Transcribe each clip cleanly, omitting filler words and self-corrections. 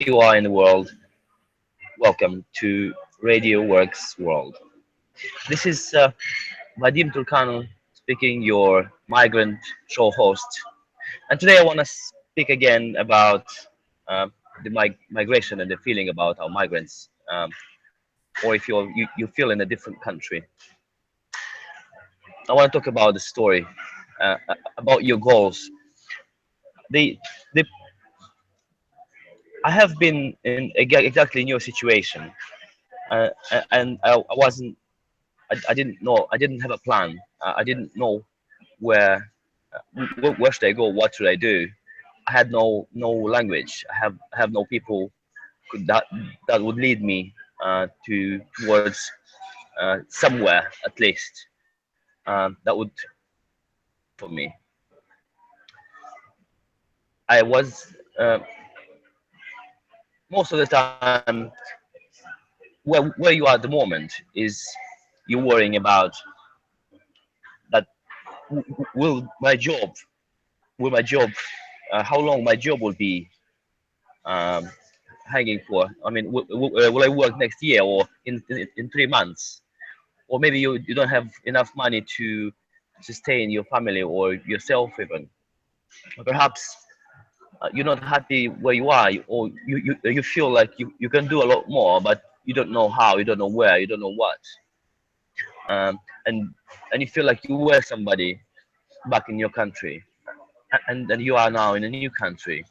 you are in the world, welcome to Radio Works World. This is Vadim Turkanu speaking, your migrant show host. And today I want to speak again about uh, the migration and the feeling about our migrants. Or if you feel in a different country, I want to talk about the story, about your goals. The, the, I have been in exactly in your situation, and I wasn't I didn't know. I didn't have a plan. I didn't know where where should I go. What should I do? I had no language. I have no people that would lead me towards somewhere at least that would for me. I was most of the time where you are at the moment is you're worrying about that will my job will my job how long my job will be um, hanging for? I mean, will I work next year or in 3 months? Or maybe you don't have enough money to sustain your family or yourself even. Perhaps you're not happy where you are, or you feel like you can do a lot more, but you don't know how, you don't know where, you don't know what. Um, and and you feel like you were somebody back in your country, and you are now in a new country,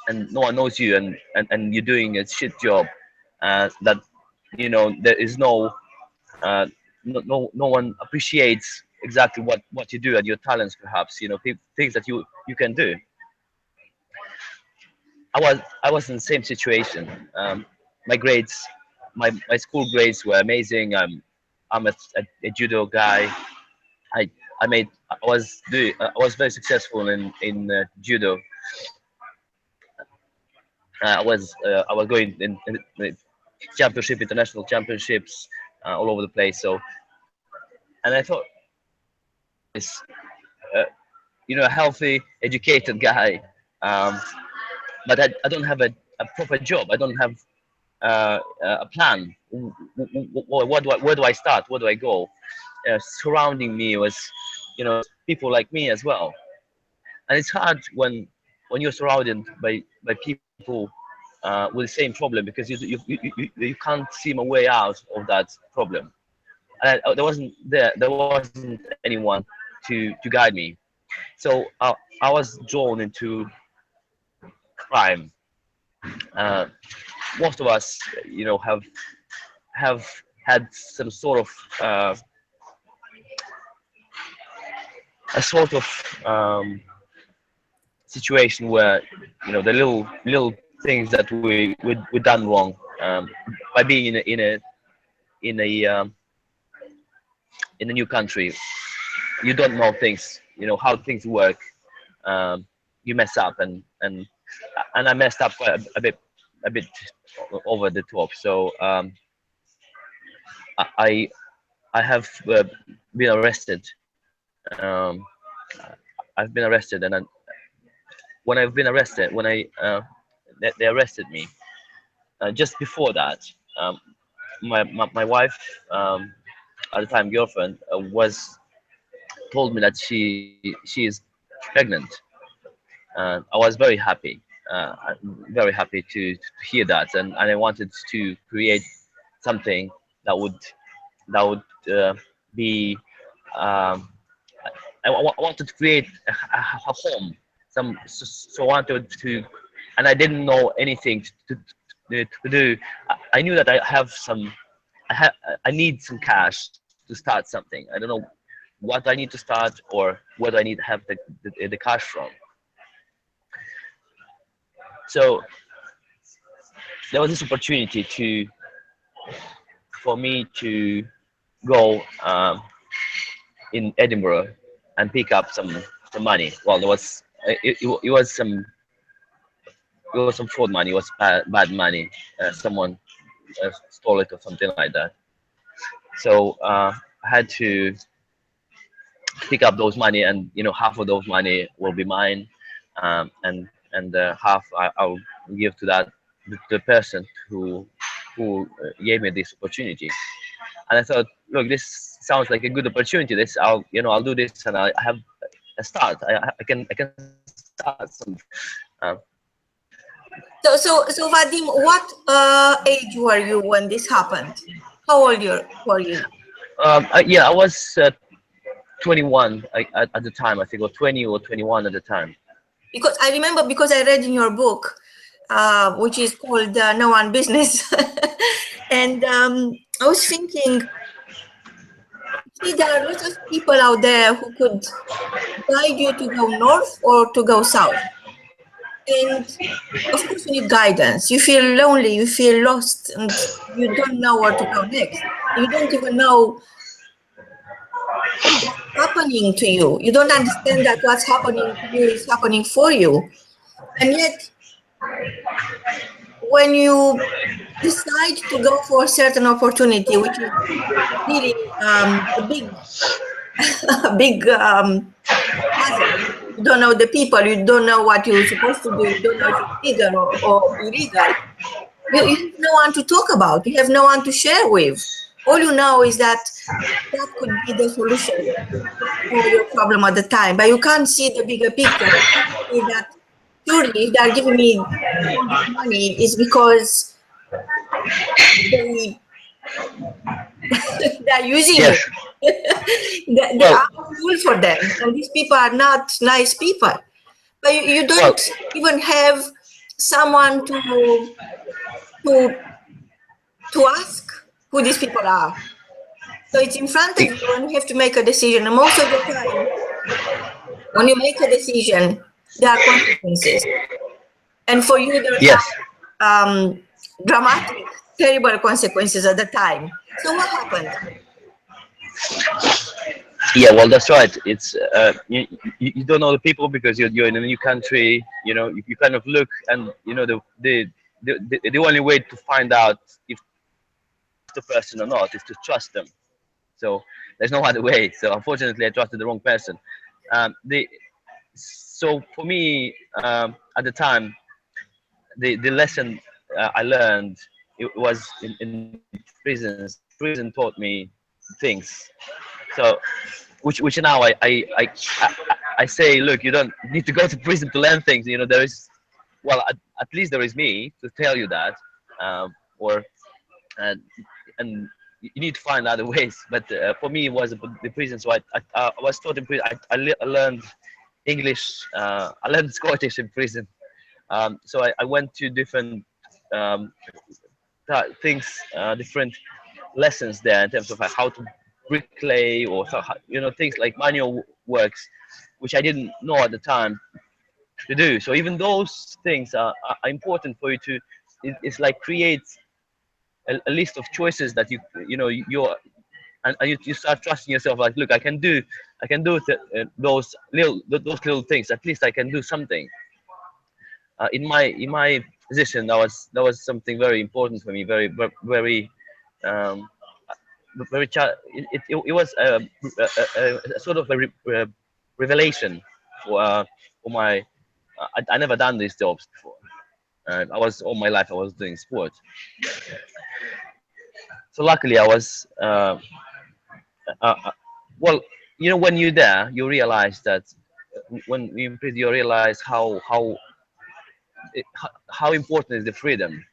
and no one knows you, and you're doing a shit job that there is no one appreciates exactly what you do and your talents, perhaps things that you can do. I was in the same situation. My grades, my school grades were amazing. I'm a judo guy. I was very successful in judo. I was going in the championship, international championships, all over the place. So, and I thought, this, uh, a healthy, educated guy, um, but I don't have a proper job. I don't have a plan. Where do I start? Where do I go? Surrounding me was, people like me as well, and it's hard when you're surrounded by people with the same problem, because you can't see a way out of that problem. And there wasn't anyone to guide me. So I was drawn into crime. Uh, Most of us, have had some sort of uh, a sort of situation where the little things that we done wrong, by being in a new country. You don't know things, how things work. You mess up, and I messed up quite a bit over the top. So I I have been arrested. Um, I've been arrested, and when I've been arrested, when they arrested me, just before that, um, my wife, at the time girlfriend, was told me that she is pregnant. I was very happy, very happy to hear that, and I wanted to create something that would that would be. Um, I wanted to create a home. So I wanted to, and I didn't know anything to do. I knew that I have some. I need some cash to start something. I don't know what I need to start or where do I need to have the cash from. So there was this opportunity for me to go in Edinburgh and pick up some money. Well, it was some fraud money. It was bad money. Someone stole it or something like that. So I had to pick up those money, and half of those money will be mine, and half I'll give to that the person who gave me this opportunity. And I thought, look, this sounds like a good opportunity. This I'll do this, and I have a start. I can start something. Um, So Vadim, what age were you when this happened? How old were you? yeah, I was 21 at the time, I think, or 20 or 21 at the time. Because I remember, because I read in your book, which is called No One Business, and I was thinking, see, there are lots of people out there who could guide you to go north or to go south. And of course, you need guidance. You feel lonely, you feel lost, and you don't know where to go next. You don't even know what's happening to you. You don't understand that what's happening to you is happening for you. And yet, when you decide to go for a certain opportunity, which is really a big, a big hazard. You don't know the people, you don't know what you're supposed to do, you don't know if it's legal or illegal. You have no one to talk about, you have no one to share with. All you know is that that could be the solution for your problem at the time, but you can't see the bigger picture. You can't see that surely if they're giving me all this money is because they they're using me. Yes. They Well, are full for them, and these people are not nice people. But you well, don't even have someone to to ask who these people are. So it's in front of e- you, and you have to make a decision. And most of the time, when you make a decision, there are consequences. And for you, there yes. are dramatic, terrible consequences at the time. So what happened? Yeah, well, that's right. It's you don't know the people because you're in a new country. You kind of look, and the only way to find out if the person or not is to trust them. So there's no other way. So unfortunately, I trusted the wrong person. The So for me, at the time, the lesson I learned, it was in prisons. Prison taught me things. So which now I say, look, you don't need to go to prison to learn things. There is, well, at least there is me to tell you that, or and and you need to find other ways. But for me, it was the prison. So I was taught in prison. I learned English. I learned Scottish in prison. So I went to different um, things, different lessons there in terms of like how to bricklay, or things like manual works, which I didn't know at the time to do. So even those things are important for you to. It's like create a list of choices that you're and you start trusting yourself, like, look, I can do those little things. At least I can do something. In my position, that was something very important for me, very um, it was a sort of a revelation for my. I never done these jobs before. I was all my life I was doing sports. So luckily I was well, when you're there, you realize that when you improve, you realize how important is the freedom,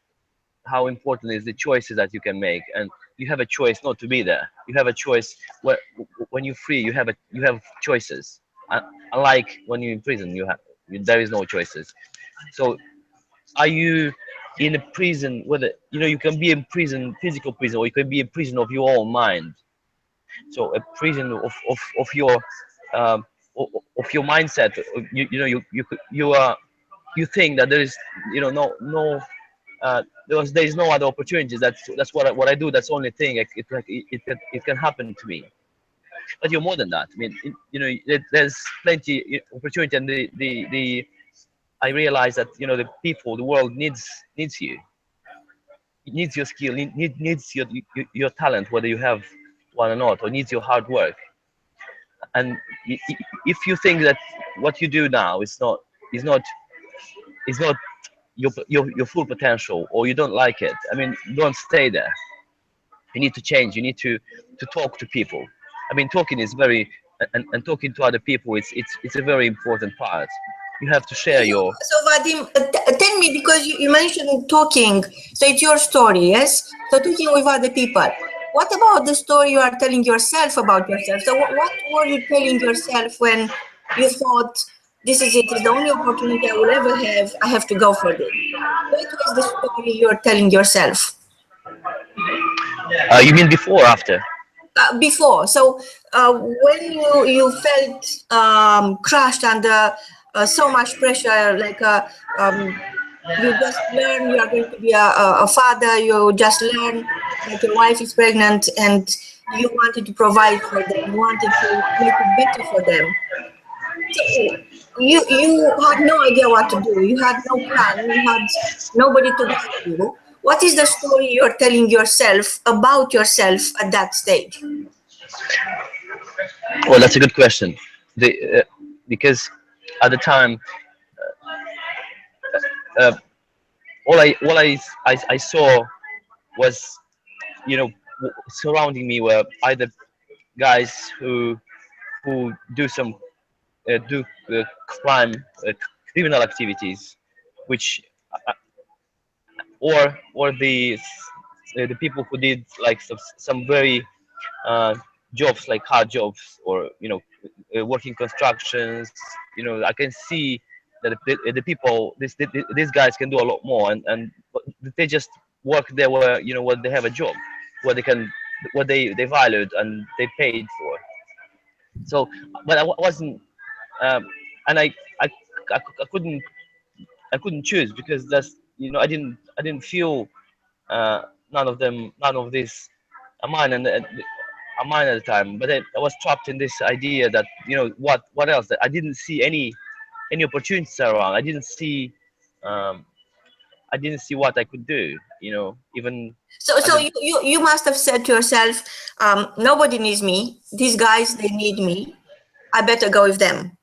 how important is the choices that you can make. And you have a choice not to be there. You have a choice when you're free. You have choices. Unlike when you're in prison, there is no choices. So are you in a prison, whether you can be in prison, physical prison, or you can be in prison of your own mind. So a prison of your um, of your mindset. You think that there is no there is no other opportunities. That's what I do. That's the only thing it can happen to me. But you're more than that. I mean, there's plenty opportunity, and the I realize that the people, the world needs you. It needs your skill. Needs your talent, whether you have one or not, or needs your hard work. And if you think that what you do now is not is not your full potential, or you don't like it, I mean, don't stay there. You need to change. You need to talk to people. I mean, talking is very, and talking to other people, it's a very important part. You have to share your. So Vadim, tell me, because you mentioned talking, so it's your story, yes? So talking with other people. What about the story you are telling yourself about yourself? So what were you telling yourself when you thought, this is it, it's the only opportunity I will ever have, I have to go for this? What was the story you're telling yourself? You mean before or after? Before. So when you felt crushed under so much pressure, like you just learn you are going to be a father, you just learn that your wife is pregnant, and you wanted to provide for them, you wanted to make it better for them. So you had no idea what to do, you had no plan, you had nobody to guide you. What is the story you're telling yourself about yourself at that stage? Well, that's a good question. Because at the time, uh, all I saw was, surrounding me were either guys who do crime, criminal activities, which or the people who did like some very uh, jobs, like hard jobs, or working constructions. I can see that the people, these guys can do a lot more, and they just work there where, where they have a job, where they can, what they valued and they paid for. So, but wasn't, um, and I couldn't, choose, because that's, I didn't feel none of this a mine, and a mine at the time. But I was trapped in this idea that, what else, that I didn't see any opportunities around. Um, I didn't see what I could do, even. So you must have said to yourself, nobody needs me. These guys, they need me. I better go with them.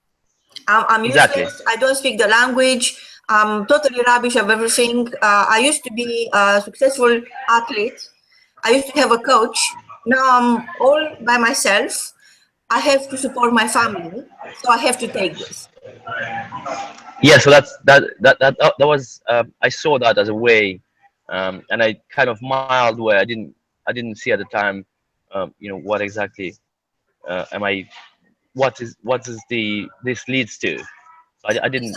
I'm Exactly. useless. I don't speak the language. I'm totally rubbish of everything. I used to be a successful athlete. I used to have a coach. Now I'm all by myself. I have to support my family, so I have to take this. Yeah, so that was, I saw that as a way, and I kind of mild way. I didn't see at the time, what exactly, am I, what is this leads to. So So, I okay, didn't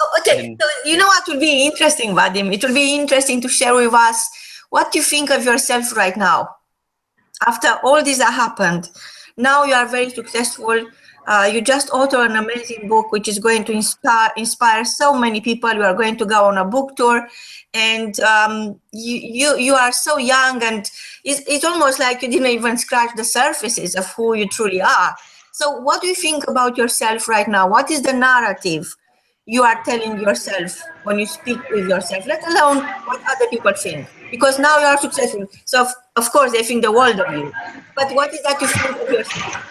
so you know what will be interesting, Vadim? It will be interesting to share with us what you think of yourself right now. After all this has happened, now you are very successful. You just authored an amazing book, which is going to inspire so many people. You are going to go on a book tour, and you are so young, and it's almost like you didn't even scratch the surfaces of who you truly are. So, what do you think about yourself right now? What is the narrative you are telling yourself when you speak with yourself, let alone what other people think? Because now you are successful. So, of course, they think the world of you. But what is that you think of yourself?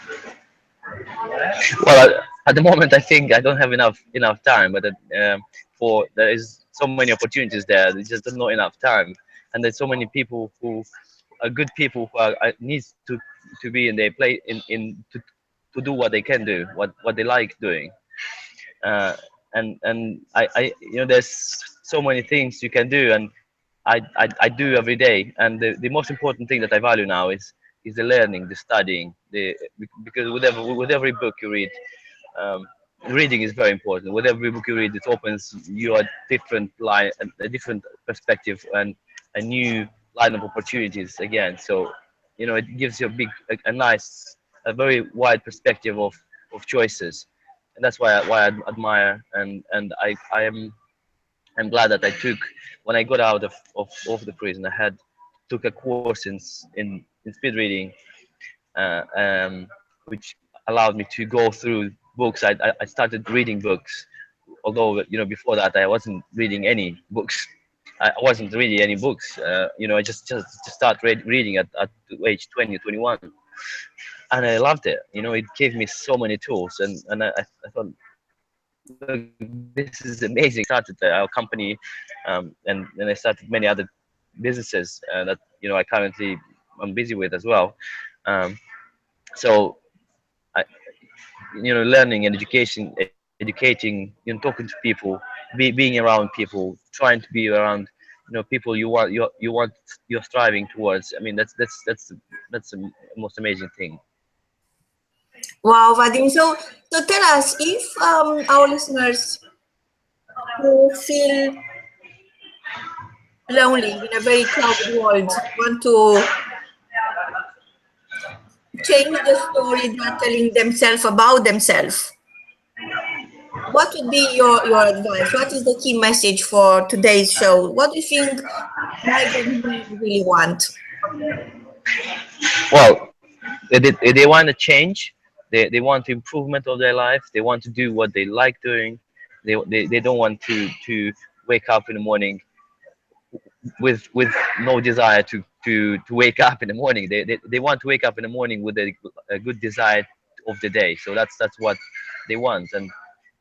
Well, at the moment, I think I don't have enough time, but for there is so many opportunities there. There's just not enough time, and there's so many people who are good people who needs to be in their place, to do what they can do, what they like doing. uh, and there's so many things you can do, and I do every day. And the most important thing that I value now is the learning, the studying, because with every book you read, um, reading is very important. With every book you read, it opens your different line, a different perspective, and a new line of opportunities again. So it gives you a nice, a very wide perspective of choices. And that's why I admire, and I'm glad that I took, when I got out of the prison, I had took a course in speed reading, which allowed me to go through books. I started reading books, although before that I wasn't reading any books. I wasn't reading any books. I just start reading at age 20, 21, and I loved it. It gave me so many tools, and I thought, look, this is amazing. Started our company, and then I started many other businesses that I currently I'm busy with as well. Um, so I, learning and educating, talking to people, being around people, trying to be around, people you're striving towards. I mean, that's the most amazing thing. Wow, Vadim. So tell us if our listeners who feel lonely in a very crowded world want to change the story they're telling themselves about themselves, what would be your advice? What is the key message for today's show? What do you think migrant women really want? Well, they want to change. They want improvement of their life. They want to do what they like doing. They don't want to wake up in the morning with no desire to wake up in the morning. They want to wake up in the morning with a good desire of the day. So that's what they want.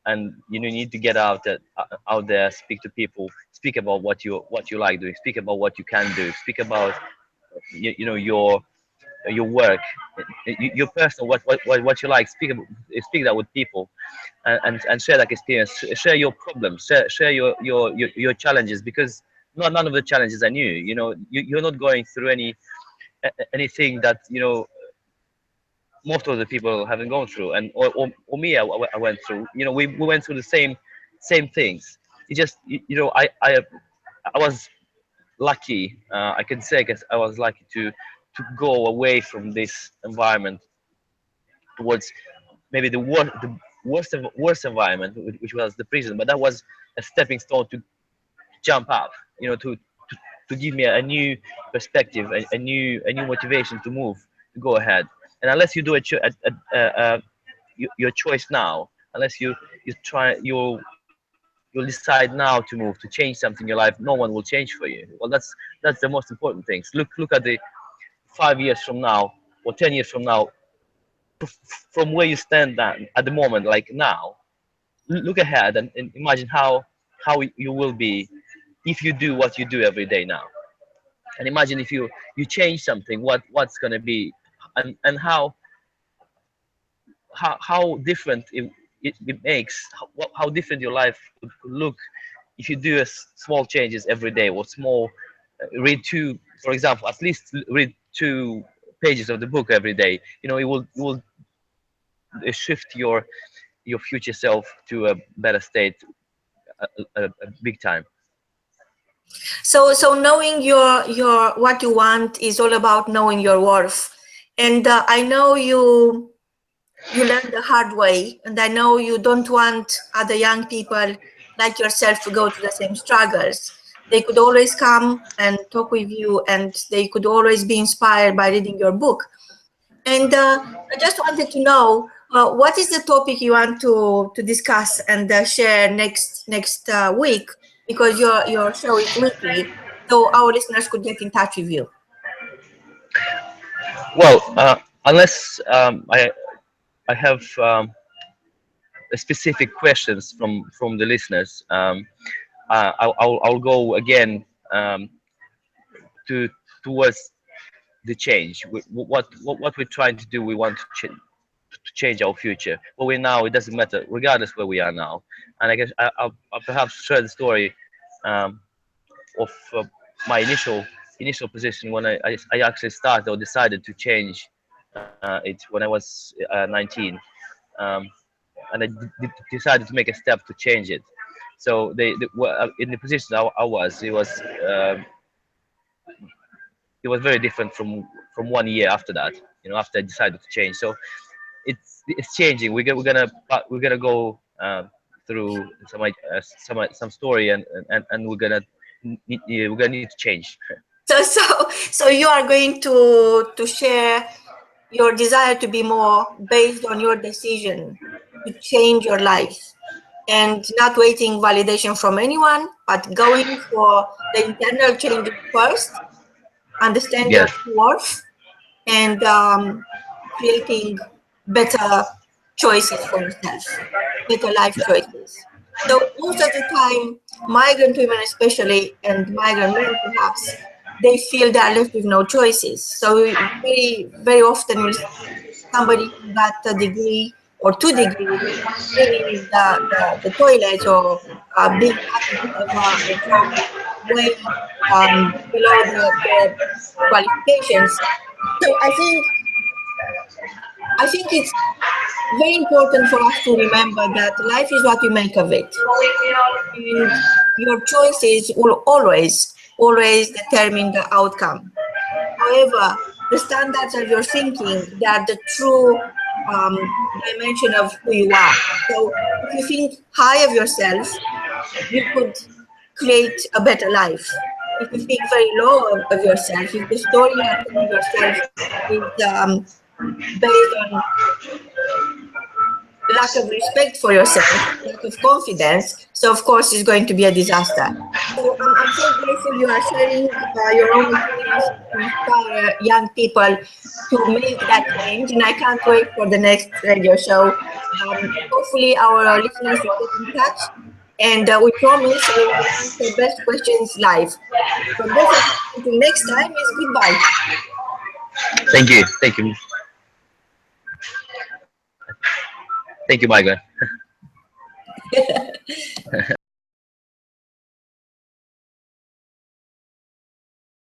And need to get out there, speak to people, speak about what you like doing, speak about what you can do, speak about your work, your personal what you like. Speak that with people, and share that experience, share your problems, share your challenges, because none of the challenges are new. You're not going through anything that most of the people haven't gone through, and or me, I went through. We went through the same things. It just I was lucky. I can say, 'cause I was lucky to go away from this environment towards maybe the worst environment, which was the prison. But that was a stepping stone to jump up. To give me a new perspective, a new motivation to move, to go ahead. And unless you do your choice now, unless you try you'll decide now to move, to change something in your life, no one will change for you. Well, that's the most important things. Look at the 5 years from now or 10 years from now, from where you stand at the moment, like now. Look ahead and imagine how you will be if you do what you do every day now. And imagine if you change something, what's going to be, and how different it makes, how different your life could look if you do small changes every day, or small, read two, for example, at least read 2 pages of the book every day. It will shift your future self to a better state, a big time. So knowing your what you want is all about knowing your worth. And I know you learned the hard way, and I know you don't want other young people like yourself to go through the same struggles. They could always come and talk with you, and they could always be inspired by reading your book. And I just wanted to know what is the topic you want to discuss and share next week, because your show is weekly, so our listeners could get in touch with you. Well, unless I have specific questions from the listeners, I'll go again, to towards the change. What we're trying to do, we want to change our future. Where we're now, it doesn't matter, regardless where we are now. And I guess I'll perhaps share the story, of my initial position when I actually started or decided to change it when I was 19, um, and I decided to make a step to change it. So in the position I was, it was very different from 1 year after that. After I decided to change, so it's changing. We're gonna go through some story, and we're gonna need to change. So you are going to share your desire to be more based on your decision to change your life, and not waiting validation from anyone, but going for the internal change first, understand your Yes. worth, and creating better choices for yourself, better life choices. So most of the time, migrant women especially, and migrant men perhaps, they feel they are left with no choices. So very often you'll see somebody who got a degree or 2 degrees cleaning the toilet or being happy to have a job way below the qualifications. So I think it's very important for us to remember that life is what we make of it, and your choices will always determine the outcome. However, the standards of your thinking, they are the true dimension of who you are. So if you think high of yourself, you could create a better life. If you think very low of yourself, if the story you are telling yourself is based on lack of respect for yourself, lack of confidence, so of course it's going to be a disaster. So I'm so grateful you are sharing your own experience to inspire young people to make that change, and I can't wait for the next radio show. Hopefully our listeners will get in touch, and we promise we will answer best questions live. So therefore, until next time is goodbye. Thank you, thank you, Michael.